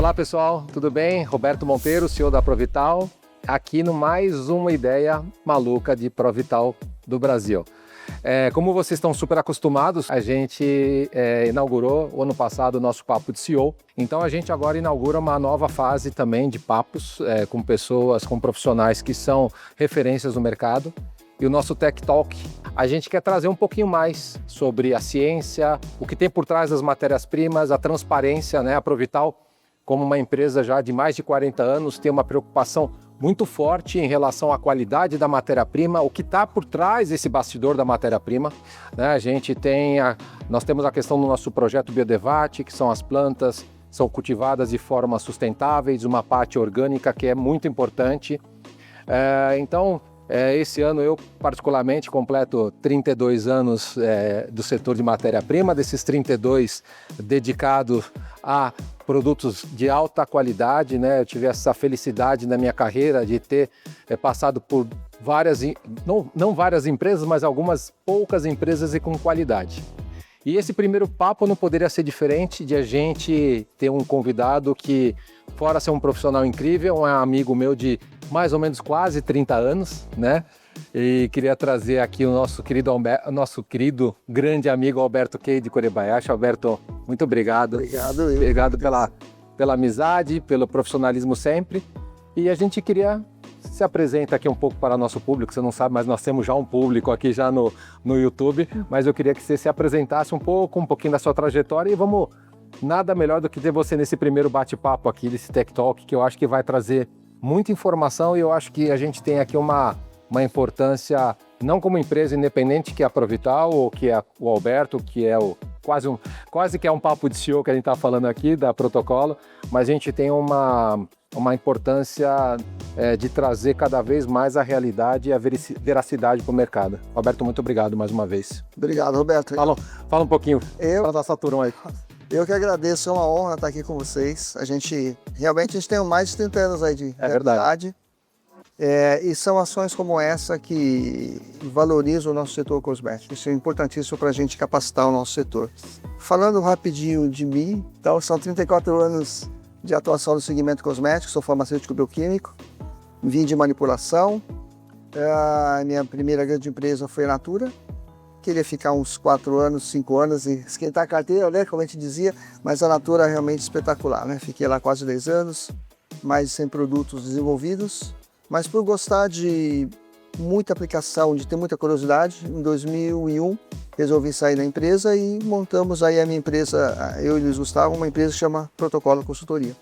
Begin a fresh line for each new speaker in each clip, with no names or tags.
Olá pessoal, tudo bem? Roberto Monteiro, CEO da Provital, aqui no mais uma ideia maluca de Provital do Brasil. Como vocês estão super acostumados, a gente inaugurou o ano passado o nosso Papo de CEO, então a gente agora inaugura uma nova fase também de papos com pessoas, com profissionais que são referências no mercado. E o nosso Tech Talk, a gente quer trazer um pouquinho mais sobre a ciência, o que tem por trás das matérias-primas, a transparência, né? A Provital, como uma empresa já de mais de 40 anos, tem uma preocupação muito forte em relação à qualidade da matéria-prima, o que está por trás desse bastidor da matéria-prima, né? Nós temos a questão do nosso projeto Biodevate, que são as plantas, são cultivadas de forma sustentáveis, uma parte orgânica que é muito importante. Esse ano eu particularmente completo 32 anos do setor de matéria-prima, desses 32 dedicados a produtos de alta qualidade, né? Eu tive essa felicidade na minha carreira de ter passado por várias, não várias empresas, mas algumas poucas empresas e com qualidade. E esse primeiro papo não poderia ser diferente de a gente ter um convidado que, fora ser um profissional incrível, um amigo meu de mais ou menos quase 30 anos, né? E queria trazer aqui o nosso querido grande amigo Alberto Kay de Corebayashi. Alberto, muito obrigado. Obrigado pela amizade, pelo profissionalismo sempre. E a gente queria se apresentar aqui um pouco para o nosso público. Você não sabe, mas nós temos já um público aqui já no YouTube. Mas eu queria que você se apresentasse um pouquinho da sua trajetória e nada melhor do que ter você nesse primeiro bate-papo aqui, desse Tech Talk, que eu acho que vai trazer muita informação e eu acho que a gente tem aqui uma importância, não como empresa independente que é a Provital ou que é o Alberto, que é quase que é um papo de CEO que a gente está falando aqui, da Protocolo, mas a gente tem uma importância de trazer cada vez mais a realidade e a veracidade para o mercado. Alberto, muito obrigado mais uma vez.
Obrigado, Roberto.
Fala um pouquinho para dar essa turma aí.
Eu que agradeço, é uma honra estar aqui com vocês. Realmente a gente tem mais de 30 anos aí de realidade. E são ações como essa que valorizam o nosso setor cosmético. Isso é importantíssimo para a gente capacitar o nosso setor. Falando rapidinho de mim, então, são 34 anos de atuação no segmento cosmético, sou farmacêutico bioquímico, vim de manipulação. A minha primeira grande empresa foi a Natura. Queria ficar uns 4 anos, 5 anos e esquentar a carteira, né, como a gente dizia, mas a Natura é realmente espetacular, né? Fiquei lá quase 10 anos, mais de 100 produtos desenvolvidos, mas por gostar de muita aplicação, de ter muita curiosidade, em 2001 resolvi sair da empresa e montamos aí a minha empresa, eu e Luiz Gustavo, uma empresa que chama Protocolo Consultoria.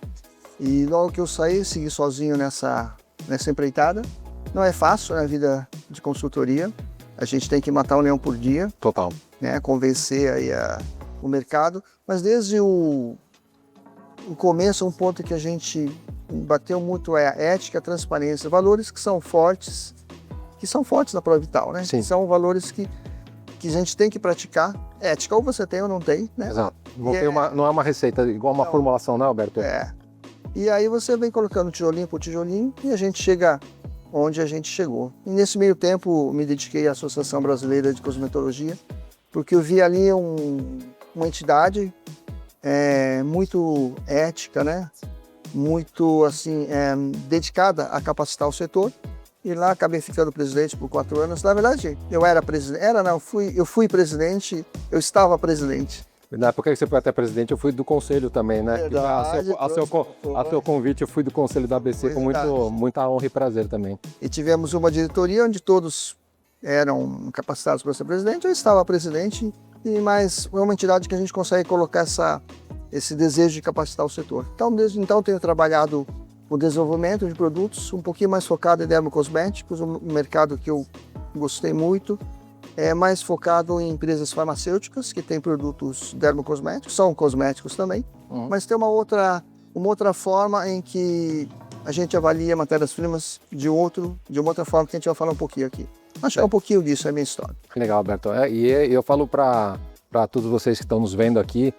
E logo que eu saí, segui sozinho nessa empreitada. Não é fácil na vida de consultoria. A gente tem que matar um leão por dia.
Total.
Né, convencer aí o mercado. Mas desde o começo, um ponto que a gente bateu muito é a ética, a transparência, valores que são fortes na Provital, né?
Sim.
São valores que a gente tem que praticar. Ética, ou você tem ou não tem, né?
Exato. Não é uma receita igual uma formulação, né, Alberto?
E aí você vem colocando tijolinho por tijolinho e a gente chega onde a gente chegou. E nesse meio tempo me dediquei à Associação Brasileira de Cosmetologia, porque eu vi ali uma entidade muito ética, né? Muito assim, dedicada a capacitar o setor. E lá acabei ficando presidente por 4 anos. Na verdade, eu era presidente. Eu fui presidente, eu estava presidente.
Na época que você foi até presidente, eu fui do conselho também, né?
Verdade,
A seu convite, eu fui do conselho da ABC com muita honra e prazer também.
E tivemos uma diretoria onde todos eram capacitados para ser presidente. Eu estava presidente, mas é uma entidade que a gente consegue colocar esse desejo de capacitar o setor. Então, desde então, tenho trabalhado o desenvolvimento de produtos, um pouquinho mais focado em dermocosméticos, um mercado que eu gostei muito. É mais focado em empresas farmacêuticas que têm produtos dermocosméticos, são cosméticos também, mas tem uma outra forma em que a gente avalia matérias-primas de uma outra forma que a gente vai falar um pouquinho aqui. Acho que é um pouquinho disso, é a minha história.
Legal, Alberto. E eu falo para todos vocês que estão nos vendo aqui,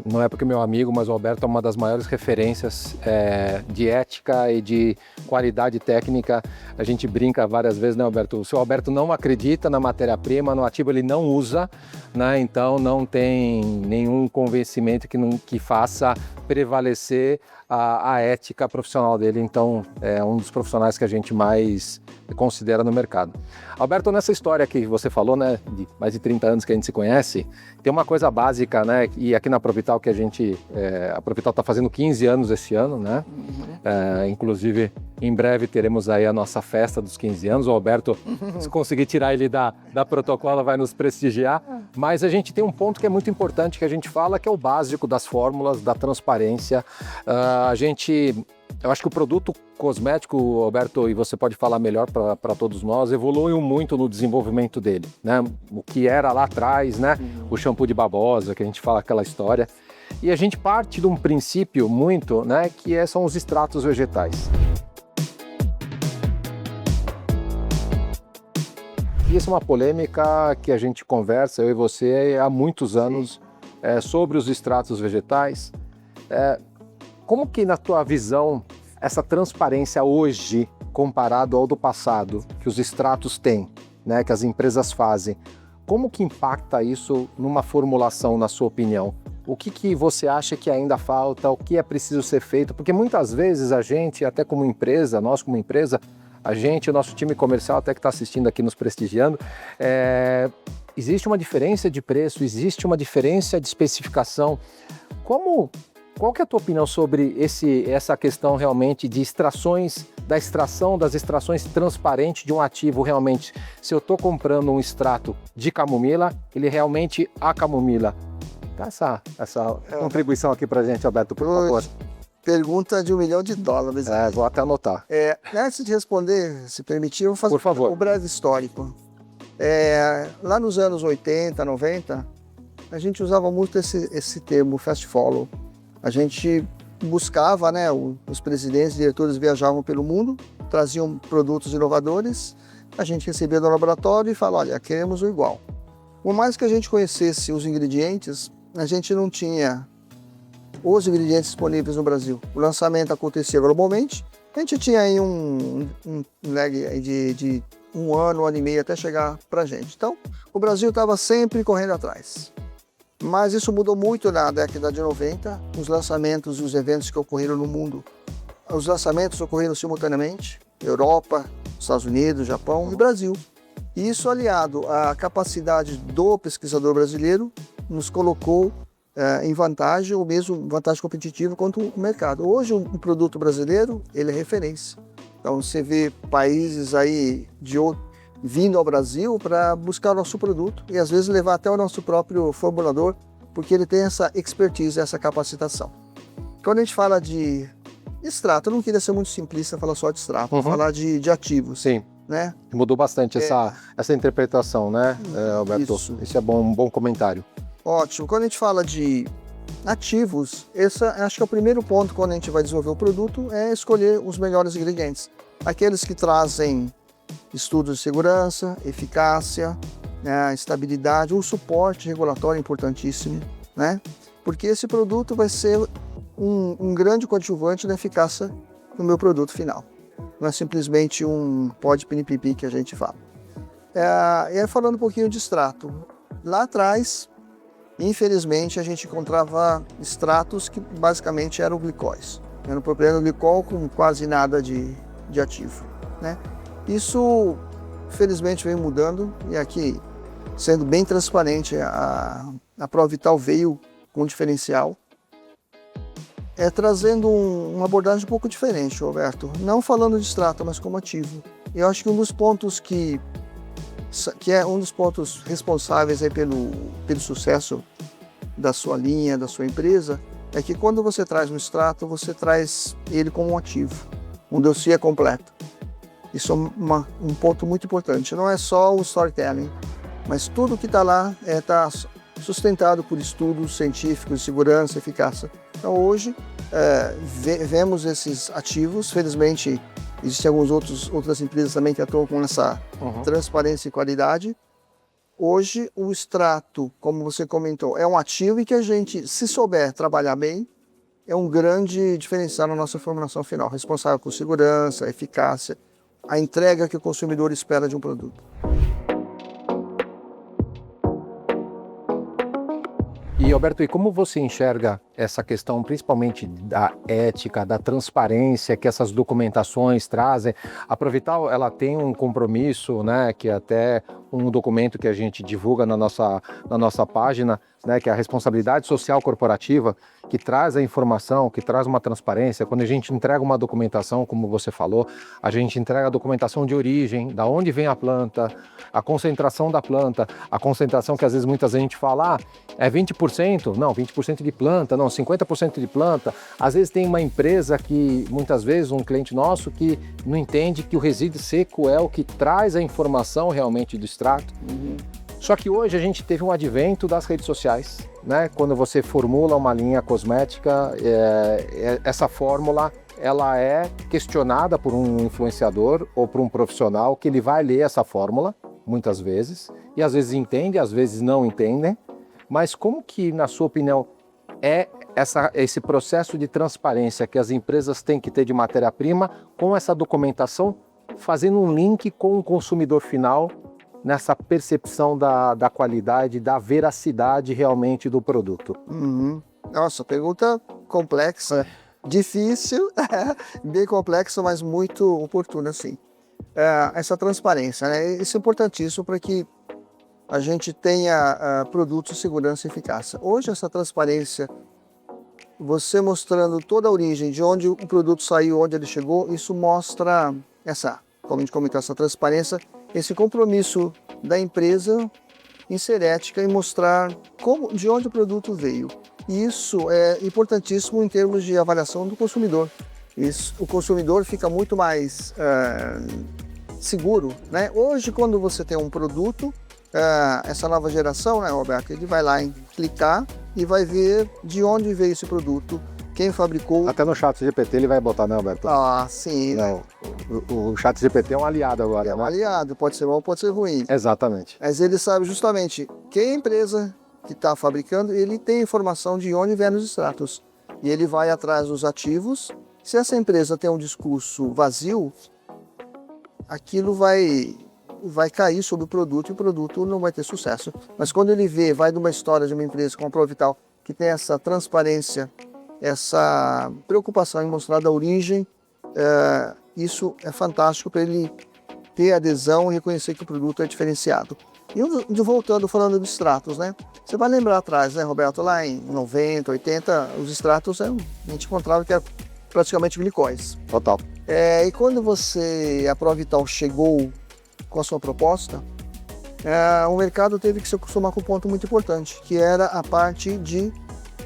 não é porque é meu amigo, mas o Alberto é uma das maiores referências de ética e de qualidade técnica. A gente brinca várias vezes, né, Alberto? O seu Alberto não acredita na matéria-prima, no ativo ele não usa, né? Então não tem nenhum convencimento que faça prevalecer a ética profissional dele. Então é um dos profissionais que a gente mais considera no mercado. Alberto, nessa história que você falou, né, de mais de 30 anos que a gente se conhece, tem uma coisa básica, né, e aqui na Provital que a Provital está fazendo 15 anos esse ano, né, inclusive em breve teremos aí a nossa festa dos 15 anos, o Alberto, se conseguir tirar ele da protocolo, vai nos prestigiar, mas a gente tem um ponto que é muito importante que a gente fala, que é o básico das fórmulas, da transparência. Eu acho que o produto cosmético, Alberto, e você pode falar melhor para todos nós, evoluiu muito no desenvolvimento dele, né? O que era lá atrás, né? O shampoo de babosa, que a gente fala aquela história. E a gente parte de um princípio muito, né? Que são os extratos vegetais. E essa é uma polêmica que a gente conversa, eu e você, há muitos anos, sobre os extratos vegetais. Como que, na tua visão, essa transparência hoje, comparado ao do passado, que os extratos têm, né, que as empresas fazem, como que impacta isso numa formulação, na sua opinião? O que você acha que ainda falta, o que é preciso ser feito? Porque muitas vezes a gente, até como empresa, nós como empresa, o nosso time comercial até que está assistindo aqui, nos prestigiando, existe uma diferença de preço, existe uma diferença de especificação. Qual que é a tua opinião sobre essa questão realmente de das extrações transparentes de um ativo realmente? Se eu estou comprando um extrato de camomila, ele realmente a camomila. Dá essa contribuição aqui para a gente, Alberto, por favor.
Pergunta de $1 milhão.
Vou até anotar.
Antes de responder, se permitir, eu vou fazer
por favor.
Um breve histórico. Lá nos anos 80, 90, a gente usava muito esse termo, fast follow. A gente buscava, né, os presidentes e diretores viajavam pelo mundo, traziam produtos inovadores, a gente recebia do laboratório e falava, olha, queremos o igual. Por mais que a gente conhecesse os ingredientes, a gente não tinha os ingredientes disponíveis no Brasil. O lançamento acontecia globalmente, a gente tinha aí um lag de 1 ano, 1 ano e meio até chegar para a gente. Então, o Brasil estava sempre correndo atrás. Mas isso mudou muito na década de 90, os lançamentos e os eventos que ocorreram no mundo. Os lançamentos ocorreram simultaneamente, Europa, Estados Unidos, Japão e Brasil. E isso, aliado à capacidade do pesquisador brasileiro, nos colocou em vantagem, ou mesmo vantagem competitiva contra o mercado. Hoje, um produto brasileiro, ele é referência. Então, você vê países aí vindo ao Brasil para buscar o nosso produto e às vezes levar até o nosso próprio formulador, porque ele tem essa expertise, essa capacitação. Quando a gente fala de extrato, eu não queria ser muito simplista falar só de extrato, falar de ativos.
Sim,
né?
Mudou bastante essa interpretação, né, Alberto? Isso é um bom comentário.
Ótimo. Quando a gente fala de ativos, acho que é o primeiro ponto quando a gente vai desenvolver o produto, é escolher os melhores ingredientes. Aqueles que trazem estudos de segurança, eficácia, né, estabilidade, um suporte regulatório importantíssimo, né? Porque esse produto vai ser um grande coadjuvante na eficácia do meu produto final. Não é simplesmente um pó de pinipipi que a gente fala. E aí, falando um pouquinho de extrato. Lá atrás, infelizmente, a gente encontrava extratos que basicamente eram glicóis. Era um propileno glicol com quase nada de ativo, né? Isso, felizmente, vem mudando e aqui, sendo bem transparente, a Provital veio com um diferencial, trazendo uma abordagem um pouco diferente, Roberto. Não falando de extrato, mas como ativo. Eu acho que um dos pontos que é um dos pontos responsáveis aí pelo sucesso da sua linha, da sua empresa, é que quando você traz um extrato, você traz ele como um ativo, um dossiê completo. Isso é um ponto muito importante. Não é só o storytelling, mas tudo que está lá está sustentado por estudos científicos de segurança e eficácia. Então hoje vemos esses ativos, felizmente existem outras empresas também que atuam com essa transparência e qualidade. Hoje, o extrato, como você comentou, é um ativo e que a gente, se souber trabalhar bem, é um grande diferencial na nossa formulação final, responsável por segurança, eficácia, a entrega que o consumidor espera de um produto.
E, Alberto, e como você enxerga essa questão, principalmente da ética, da transparência que essas documentações trazem? A Provital, ela tem um compromisso, né, que até um documento que a gente divulga na nossa página, né, que é a responsabilidade social corporativa, que traz a informação, que traz uma transparência. Quando a gente entrega uma documentação, como você falou, a gente entrega a documentação de origem, da onde vem a planta, a concentração da planta, a concentração que às vezes muita gente fala, é 20%, não, 20% de planta, não, 50% de planta. Às vezes tem uma empresa que, muitas vezes, um cliente nosso que não entende que o resíduo seco é o que traz a informação realmente do extrato. Só que hoje a gente teve um advento das redes sociais, né? Quando você formula uma linha cosmética, essa fórmula ela é questionada por um influenciador ou por um profissional que ele vai ler essa fórmula, muitas vezes, e às vezes entende, às vezes não entendem. Mas como que, na sua opinião, é esse processo de transparência que as empresas têm que ter de matéria-prima com essa documentação, fazendo um link com o consumidor final nessa percepção da qualidade, da veracidade realmente do produto?
Nossa, pergunta complexa, difícil, bem complexa, mas muito oportuna, sim. Essa transparência, né? Isso é importantíssimo para que a gente tenha produtos de segurança e eficácia. Hoje, essa transparência, você mostrando toda a origem, de onde o produto saiu, onde ele chegou, isso mostra como a gente comentou, essa transparência, esse compromisso da empresa em ser ética e mostrar de onde o produto veio. E isso é importantíssimo em termos de avaliação do consumidor. O consumidor fica muito mais seguro, né? Hoje, quando você tem um produto, essa nova geração, né, Roberto, ele vai lá em clicar e vai ver de onde veio esse produto, quem fabricou.
Até no ChatGPT ele vai botar, né, Alberto?
Sim.
Não, o ChatGPT é um aliado agora,
né? É um aliado, pode ser bom, pode ser ruim.
Exatamente.
Mas ele sabe justamente quem é a empresa que está fabricando, ele tem informação de onde vêm os extratos. E ele vai atrás dos ativos. Se essa empresa tem um discurso vazio, aquilo vai cair sobre o produto e o produto não vai ter sucesso. Mas quando ele vai de uma história de uma empresa como a Provital, que tem essa transparência, essa preocupação em mostrar da origem, isso é fantástico para ele ter adesão e reconhecer que o produto é diferenciado. E voltando, falando dos extratos, né? Você vai lembrar atrás, né, Roberto, lá em 90, 80, os extratos a gente encontrava que era praticamente glicóis.
Total.
E quando a Provital chegou com a sua proposta, o mercado teve que se acostumar com um ponto muito importante, que era a parte de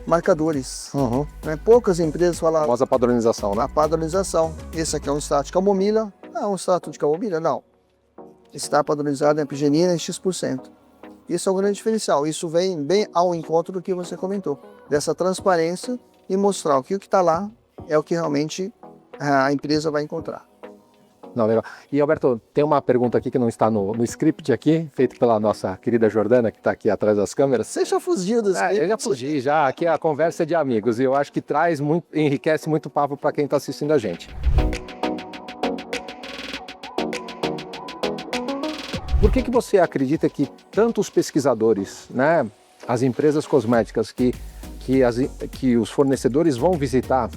marcadores. Poucas empresas falavam... A
famosa padronização, né?
A padronização. Esse aqui é um extrato de camomila. Um extrato de camomila? Não. Está padronizado em epigenina em X%. Isso é um grande diferencial. Isso vem bem ao encontro do que você comentou. Dessa transparência e mostrar que o que está lá é o que realmente a empresa vai encontrar.
Não, legal. E, Alberto, tem uma pergunta aqui que não está no script aqui, feito pela nossa querida Jordana, que está aqui atrás das câmeras.
Você já fugiu do script?
Eu já fugi, já. Aqui a conversa é de amigos e eu acho que enriquece muito o papo para quem está assistindo a gente. Por que você acredita que tantos pesquisadores, né, as empresas cosméticas que os fornecedores vão visitar,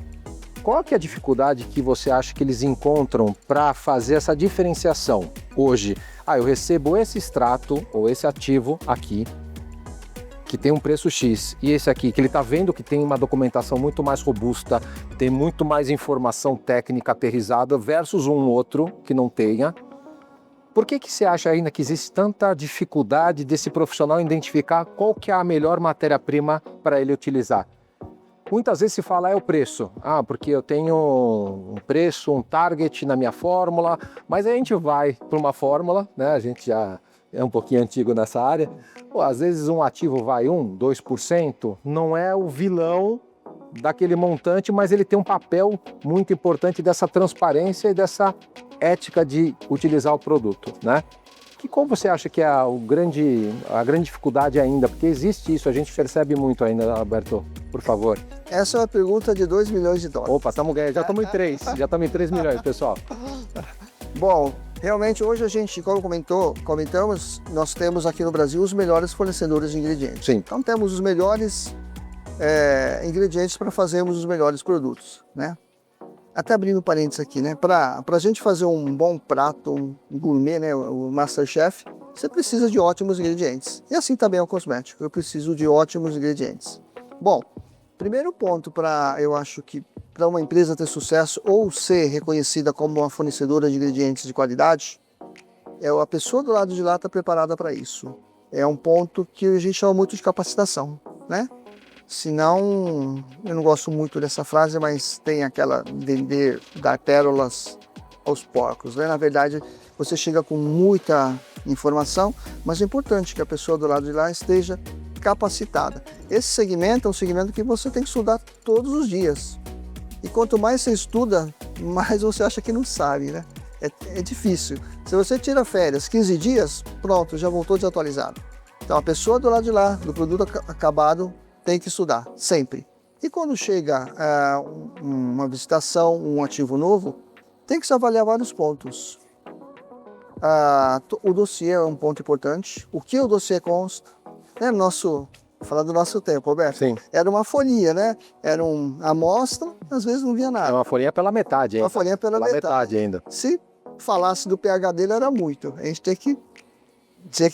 qual que é a dificuldade que você acha que eles encontram para fazer essa diferenciação hoje? Eu recebo esse extrato ou esse ativo aqui, que tem um preço X, e esse aqui, que ele está vendo que tem uma documentação muito mais robusta, tem muito mais informação técnica aterrissada versus um outro que não tenha. Por que você acha ainda que existe tanta dificuldade desse profissional identificar qual que é a melhor matéria-prima para ele utilizar? Muitas vezes se fala o preço, porque eu tenho um preço, um target na minha fórmula, mas aí a gente vai para uma fórmula, né? A gente já é um pouquinho antigo nessa área, às vezes um ativo vai 1%, 2%, não é o vilão daquele montante, mas ele tem um papel muito importante dessa transparência e dessa ética de utilizar o produto, né? qual você acha que é a grande dificuldade ainda? Porque existe isso, a gente percebe muito ainda, Alberto, por favor.
Essa é uma pergunta de 2 milhões de dólares.
Opa, já estamos em 3, já estamos em 3 milhões, pessoal.
Bom, realmente hoje a gente, como comentamos, nós temos aqui no Brasil os melhores fornecedores de ingredientes.
Sim.
Então temos os melhores ingredientes para fazermos os melhores produtos, né? Até abrindo parênteses aqui, né? Para a gente fazer um bom prato, um gourmet, né? O Masterchef, você precisa de ótimos ingredientes. E assim também é o cosmético, eu preciso de ótimos ingredientes. Bom, primeiro ponto eu acho que para uma empresa ter sucesso ou ser reconhecida como uma fornecedora de ingredientes de qualidade, a pessoa do lado de lá está preparada para isso. É um ponto que a gente chama muito de capacitação, né? Senão, eu não gosto muito dessa frase, mas tem aquela dar pérolas aos porcos, né? Na verdade, você chega com muita informação, mas é importante que a pessoa do lado de lá esteja capacitada. Esse segmento é um segmento que você tem que estudar todos os dias. E quanto mais você estuda, mais você acha que não sabe, né? É difícil. Se você tira férias 15 dias, pronto, já voltou desatualizado. Então a pessoa do lado de lá, do produto acabado, tem que estudar, sempre. E quando chega uma visitação, um ativo novo, tem que se avaliar vários pontos. O dossiê é um ponto importante. O que o dossiê consta? Falar do nosso tempo, Roberto.
Sim.
Era uma folhinha, né? Era uma amostra, às vezes não via nada.
É uma folhinha pela metade ainda.
Uma folhinha pela metade
ainda.
Se falasse do pH dele, era muito. A gente tem que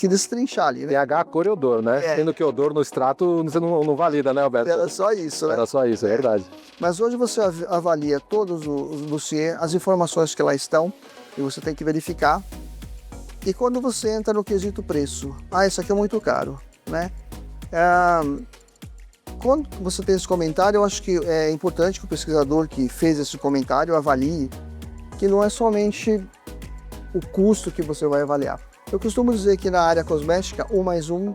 destrinchar ali, né?
pH, cor e odor, né? Sendo que odor no extrato você não valida, né, Alberto?
Era só isso, né?
Era só isso, é verdade.
Mas hoje você avalia todos os dossiês, as informações que lá estão, e você tem que verificar. E quando você entra no quesito preço, isso aqui é muito caro, né? Quando você tem esse comentário, eu acho que é importante que o pesquisador que fez esse comentário avalie que não é somente o custo que você vai avaliar. Eu costumo dizer que na área cosmética, 1 mais 1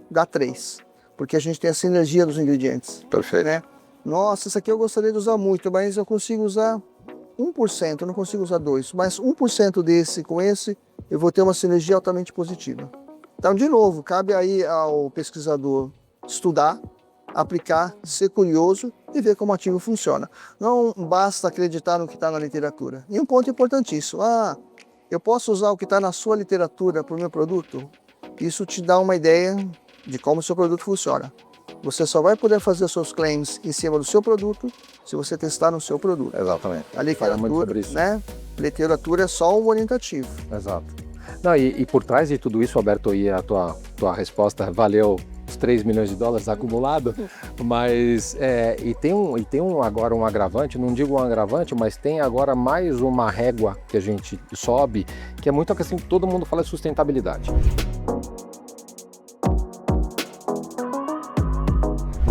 dá 3, porque a gente tem a sinergia dos ingredientes.
Perfeito.
Né? Nossa, isso aqui eu gostaria de usar muito, mas eu consigo usar 1%, eu não consigo usar 2%, mas 1% desse com esse, eu vou ter uma sinergia altamente positiva. Então, de novo, cabe aí ao pesquisador estudar, aplicar, ser curioso e ver como o ativo funciona. Não basta acreditar no que está na literatura. E um ponto importantíssimo, eu posso usar o que está na sua literatura para o meu produto? Isso te dá uma ideia de como o seu produto funciona. Você só vai poder fazer seus claims em cima do seu produto se você testar no seu produto.
Exatamente.
A literatura, né? Literatura é só um orientativo.
Exato. Não, e por trás de tudo isso, Alberto, e a tua resposta valeu os 3 milhões de dólares acumulado, mas tem agora um agravante, não digo um agravante, mas tem agora mais uma régua que a gente sobe, que é muito a questão que todo mundo fala de sustentabilidade.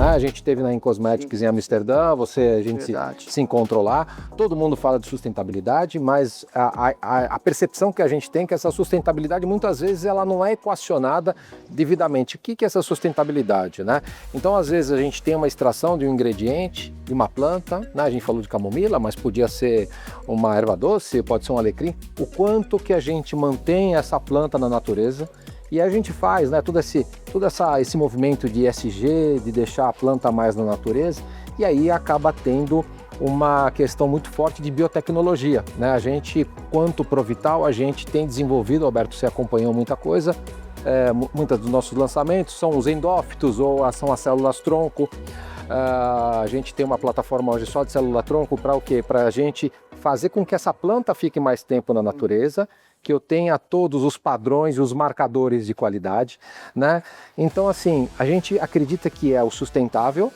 A gente teve na Incosmetics em Amsterdã, a gente se encontrou lá, todo mundo fala de sustentabilidade, mas a percepção que a gente tem é que essa sustentabilidade muitas vezes ela não é equacionada devidamente. O que é essa sustentabilidade, né? Então às vezes a gente tem uma extração de um ingrediente, de uma planta, né? A gente falou de camomila, mas podia ser uma erva doce, pode ser um alecrim. O quanto que a gente mantém essa planta na natureza. E a gente faz, né, todo esse movimento de ESG, de deixar a planta mais na natureza, e aí acaba tendo uma questão muito forte de biotecnologia, né? A gente, quanto Provital, a gente tem desenvolvido, Alberto, você acompanhou muita coisa, muitos dos nossos lançamentos são os endófitos ou são as células-tronco. A gente tem uma plataforma hoje só de célula-tronco para o quê? Para a gente fazer com que essa planta fique mais tempo na natureza, que eu tenha todos os padrões e os marcadores de qualidade, né? Então, assim, a gente acredita que é o sustentável,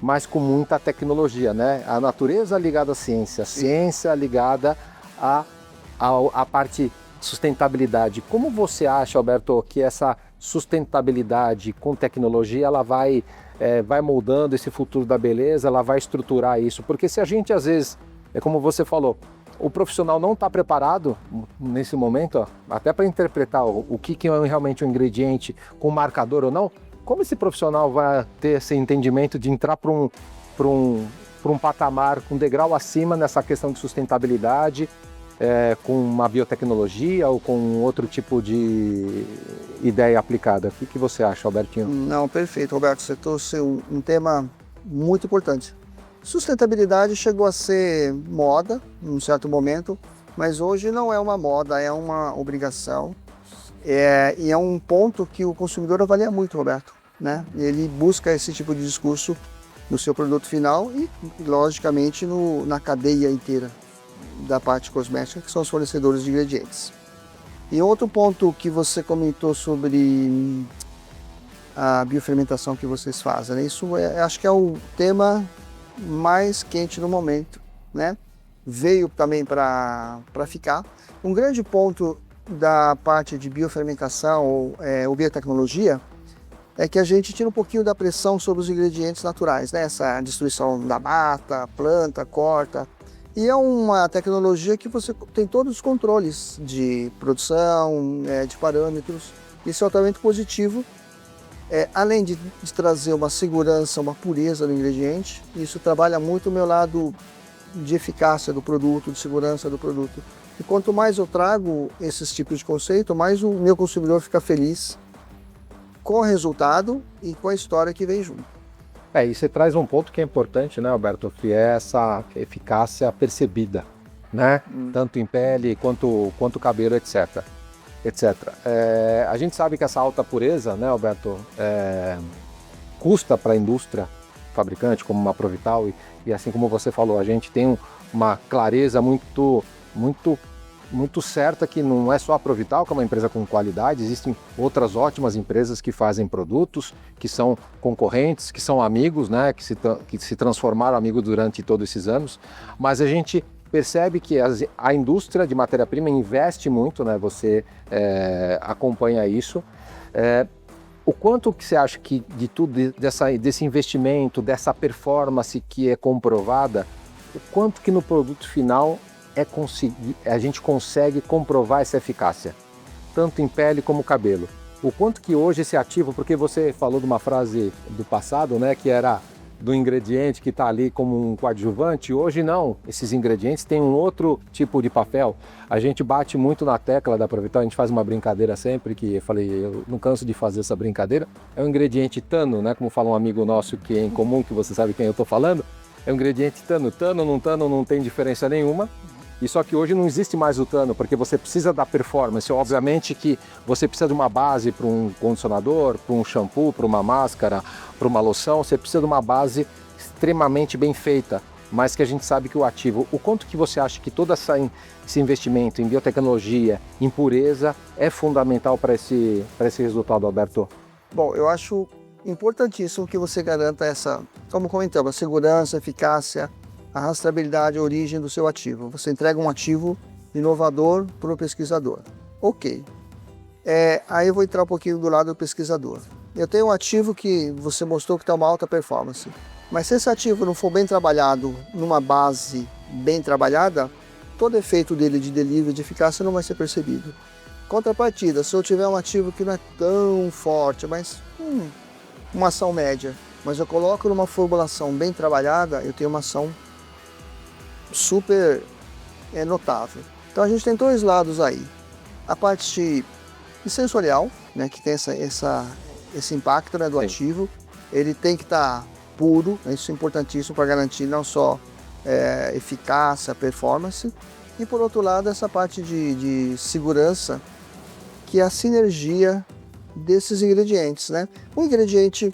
mas com muita tecnologia, né? A natureza ligada à ciência, a ciência ligada à parte sustentabilidade. Como você acha, Alberto, que essa sustentabilidade com tecnologia, ela vai moldando esse futuro da beleza, ela vai estruturar isso? Porque se a gente, às vezes, é como você falou, o profissional não está preparado nesse momento, até para interpretar o que é realmente um ingrediente com marcador ou não, como esse profissional vai ter esse entendimento de entrar para um patamar, um degrau acima nessa questão de sustentabilidade com uma biotecnologia ou com outro tipo de ideia aplicada? O que você acha, Albertinho?
Não, perfeito, Roberto. Você trouxe um tema muito importante. Sustentabilidade chegou a ser moda em um certo momento, mas hoje não é uma moda, é uma obrigação. E é um ponto que o consumidor avalia muito, Roberto, né? Ele busca esse tipo de discurso no seu produto final e, logicamente, na cadeia inteira da parte cosmética, que são os fornecedores de ingredientes. E outro ponto que você comentou sobre a biofermentação que vocês fazem, né? Isso acho que é o tema mais quente no momento, né? Veio também para ficar. Um grande ponto da parte de biofermentação ou biotecnologia é que a gente tira um pouquinho da pressão sobre os ingredientes naturais, né? Essa destruição da mata, planta, corta. E é uma tecnologia que você tem todos os controles de produção, de parâmetros. Isso é altamente positivo, além de trazer uma segurança, uma pureza no ingrediente. Isso trabalha muito o meu lado de eficácia do produto, de segurança do produto. E quanto mais eu trago esses tipos de conceito, mais o meu consumidor fica feliz com o resultado e com a história que vem junto.
E você traz um ponto que é importante, né, Alberto, que é essa eficácia percebida, né? Tanto em pele quanto cabelo, etc. A gente sabe que essa alta pureza, né, Alberto, custa para a indústria fabricante, como uma Provital, e assim como você falou, a gente tem uma clareza muito certa que não é só a Provital, que é uma empresa com qualidade, existem outras ótimas empresas que fazem produtos, que são concorrentes, que são amigos, né, que se transformaram amigos durante todos esses anos, mas a gente percebe que a indústria de matéria-prima investe muito, né, você acompanha isso. O quanto que você acha que de tudo, desse investimento, dessa performance que é comprovada, o quanto que no produto final a gente consegue comprovar essa eficácia, tanto em pele como cabelo? O quanto que hoje esse ativo, porque você falou de uma frase do passado, né, que era do ingrediente que está ali como um coadjuvante, hoje não, esses ingredientes têm um outro tipo de papel. A gente bate muito na tecla da Provital, a gente faz uma brincadeira sempre, que eu falei, eu não canso de fazer essa brincadeira, é o ingrediente tano, né, como fala um amigo nosso que é em comum, que você sabe quem eu estou falando, é um ingrediente tano, tano não tem diferença nenhuma. E só que hoje não existe mais o tano, porque você precisa da performance. Obviamente que você precisa de uma base para um condicionador, para um shampoo, para uma máscara, para uma loção. Você precisa de uma base extremamente bem feita, mas que a gente sabe que o ativo... O quanto que você acha que todo esse investimento em biotecnologia, em pureza, é fundamental para esse resultado, Alberto?
Bom, eu acho importantíssimo que você garanta essa, como comentamos, a segurança, a eficácia, a rastreabilidade, a origem do seu ativo. Você entrega um ativo inovador para o pesquisador. Ok. Aí eu vou entrar um pouquinho do lado do pesquisador. Eu tenho um ativo que você mostrou que está uma alta performance, mas se esse ativo não for bem trabalhado, numa base bem trabalhada, todo efeito dele de delivery, de eficácia, não vai ser percebido. Contrapartida, se eu tiver um ativo que não é tão forte, mas uma ação média, mas eu coloco numa formulação bem trabalhada, eu tenho uma ação super notável. Então a gente tem dois lados aí. A parte sensorial, né, que tem esse impacto, né, do ativo, ele tem que estar puro, né, isso é importantíssimo para garantir não só eficácia, performance, e por outro lado essa parte de segurança, que é a sinergia desses ingredientes, né? Um ingrediente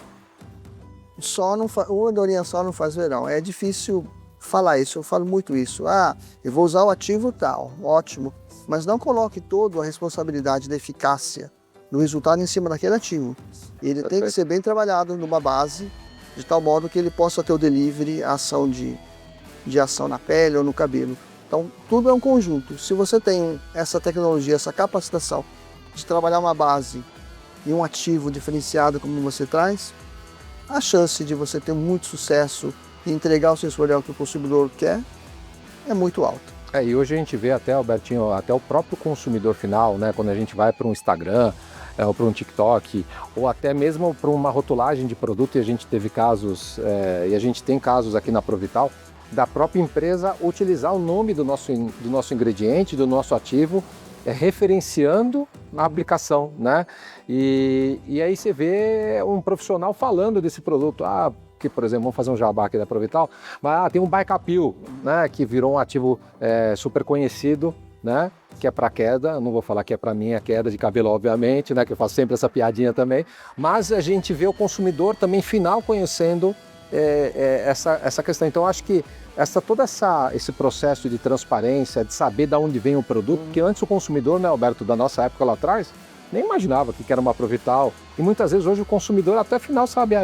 só não faz, uma andorinha só não faz verão. É difícil falar isso, eu falo muito isso. Eu vou usar o ativo tal, ótimo, mas não coloque toda a responsabilidade da eficácia do resultado em cima daquele ativo. Ele tem que ser bem trabalhado numa base, de tal modo que ele possa ter o delivery, a ação de ação na pele ou no cabelo. Então, tudo é um conjunto. Se você tem essa tecnologia, essa capacitação de trabalhar uma base e um ativo diferenciado como você traz, a chance de você ter muito sucesso e entregar o sensorial que o consumidor quer é muito alta.
E hoje a gente vê até, Albertinho, até o próprio consumidor final, né? Quando a gente vai para um Instagram, ou para um TikTok, ou até mesmo para uma rotulagem de produto, e a gente teve casos, e a gente tem casos aqui na Provital, da própria empresa utilizar o nome do nosso ingrediente, do nosso ativo, referenciando na aplicação, né? E aí você vê um profissional falando desse produto, que, por exemplo, vamos fazer um jabá aqui da Provital, mas tem um Baicapil, né, que virou um ativo super conhecido, né, que é para queda, não vou falar que é para mim, é queda de cabelo, obviamente, né, que eu faço sempre essa piadinha também, mas a gente vê o consumidor também final conhecendo essa questão. Então, acho que todo esse processo de transparência, de saber de onde vem o produto, porque antes o consumidor, né, Alberto, da nossa época lá atrás, nem imaginava que era uma Provital. E muitas vezes hoje o consumidor até final sabe,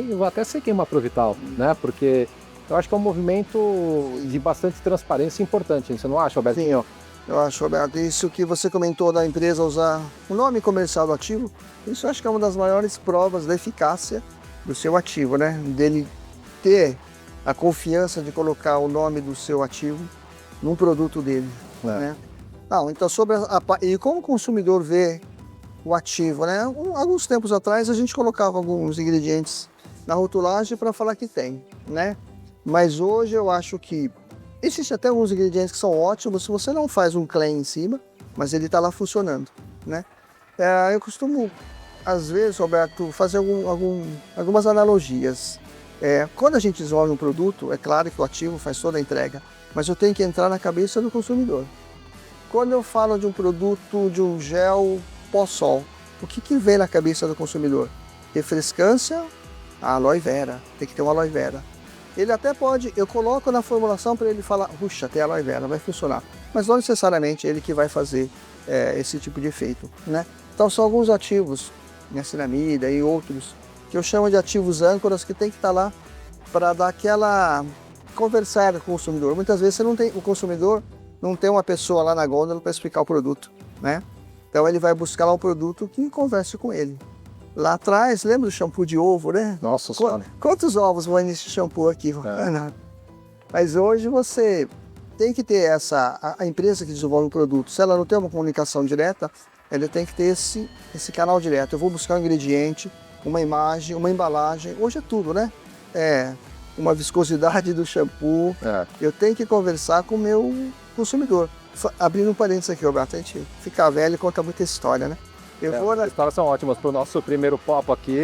eu até sei que é uma Provital, né? Porque eu acho que é um movimento de bastante transparência importante, você não acha, Alberto?
Sim, eu acho, Alberto, isso que você comentou da empresa usar o nome comercial do ativo, isso eu acho que é uma das maiores provas da eficácia do seu ativo, né? Dele ter a confiança de colocar o nome do seu ativo num produto dele, né? Então, e como o consumidor vê o ativo, né? Alguns tempos atrás a gente colocava alguns ingredientes na rotulagem para falar que tem, né? Mas hoje eu acho que existem até alguns ingredientes que são ótimos se você não faz um claim em cima, mas ele está lá funcionando, né? Eu costumo, às vezes, Roberto, fazer algumas analogias. Quando a gente desenvolve um produto, é claro que o ativo faz toda a entrega, mas eu tenho que entrar na cabeça do consumidor. Quando eu falo de um produto, de um gel pós-sol, o que vem na cabeça do consumidor? Refrescância, a aloe vera, tem que ter uma aloe vera. Ele até pode, eu coloco na formulação para ele falar, puxa, tem aloe vera, vai funcionar. Mas não necessariamente ele que vai fazer esse tipo de efeito, né? Então são alguns ativos, niacinamida e outros, que eu chamo de ativos âncoras, que tem que estar lá para dar aquela conversada com o consumidor. Muitas vezes o consumidor não tem uma pessoa lá na gôndola para explicar o produto, né? Então ele vai buscar lá um produto que converse com ele. Lá atrás, lembra do shampoo de ovo, né?
Nossa Senhora.
Quantos ovos vão nesse shampoo aqui? Mas hoje você tem que ter a empresa que desenvolve o produto, se ela não tem uma comunicação direta, ela tem que ter esse canal direto. Eu vou buscar um ingrediente, uma imagem, uma embalagem. Hoje é tudo, né? Uma viscosidade do shampoo. Eu tenho que conversar com o meu consumidor. Abrindo um parênteses aqui, Roberto, a gente fica velho e conta muita história, né?
As histórias são ótimas para o nosso primeiro papo aqui,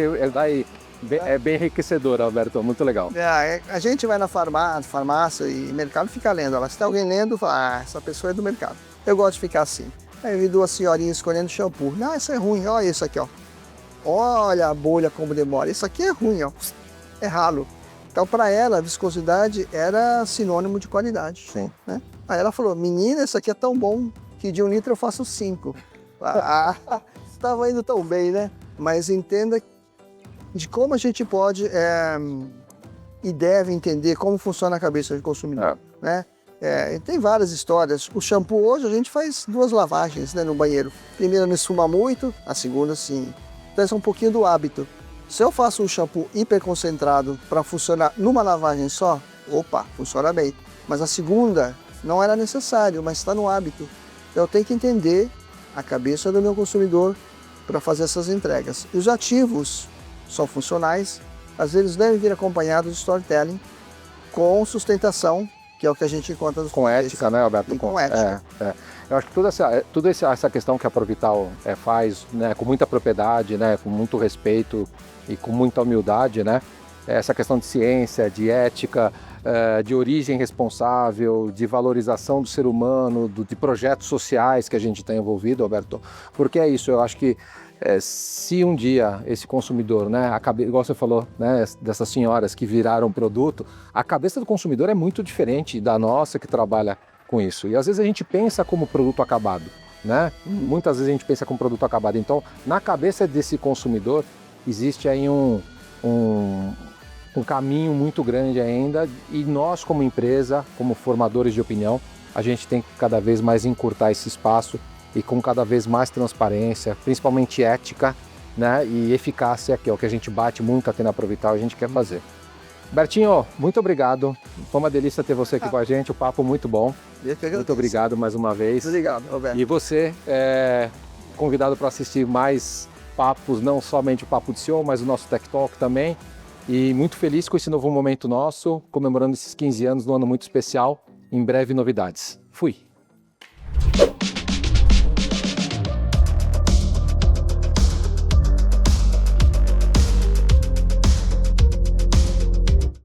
é bem enriquecedor, Alberto, muito legal.
A gente vai na farmácia e mercado fica lendo. Se tem alguém lendo, fala, essa pessoa é do mercado. Eu gosto de ficar assim. Aí eu vi duas senhorinhas escolhendo shampoo. Não, isso é ruim, olha isso aqui, ó. Olha a bolha como demora, isso aqui é ruim, ó. É ralo. Então, para ela, a viscosidade era sinônimo de qualidade.
Sim.
Né? Aí ela falou, menina, isso aqui é tão bom que de 1 litro eu faço 5. Estava indo tão bem, né? Mas entenda de como a gente pode e deve entender como funciona a cabeça do consumidor, né? Tem várias histórias. O shampoo hoje a gente faz 2 lavagens, né, no banheiro. Primeira não esfuma muito, a segunda sim. Então é um pouquinho do hábito. Se eu faço um shampoo hiperconcentrado para funcionar numa lavagem só, opa, funciona bem. Mas a segunda não era necessário, mas está no hábito. Então eu tenho que entender a cabeça do meu consumidor para fazer essas entregas. E os ativos são funcionais, às vezes devem vir acompanhados de storytelling com sustentação, que é o que a gente encontra nos
com ética, né, Alberto?
Com ética.
Eu acho que toda essa questão que a Provital faz, né, com muita propriedade, né, com muito respeito e com muita humildade, né, essa questão de ciência, de ética, de origem responsável, de valorização do ser humano, de projetos sociais que a gente está envolvido, Alberto, porque é isso, eu acho que se um dia esse consumidor, né, igual você falou, né, dessas senhoras que viraram produto, a cabeça do consumidor é muito diferente da nossa que trabalha com isso. E às vezes a gente pensa como produto acabado, né? Muitas vezes a gente pensa como produto acabado. Então, na cabeça desse consumidor, existe aí um caminho muito grande ainda e nós como empresa, como formadores de opinião, a gente tem que cada vez mais encurtar esse espaço e com cada vez mais transparência, principalmente ética, né, e eficácia, que é o que a gente bate muito aqui na Provital, a gente quer fazer. Bertinho, muito obrigado. Foi uma delícia ter você aqui com a gente, o papo muito bom. Muito obrigado mais uma vez.
Obrigado, Roberto.
E você, convidado para assistir mais papos, não somente o Papo de CEO, mas o nosso Tech Talk também. e muito feliz com esse novo momento nosso, comemorando esses 15 anos num ano muito especial. Em breve, novidades. Fui!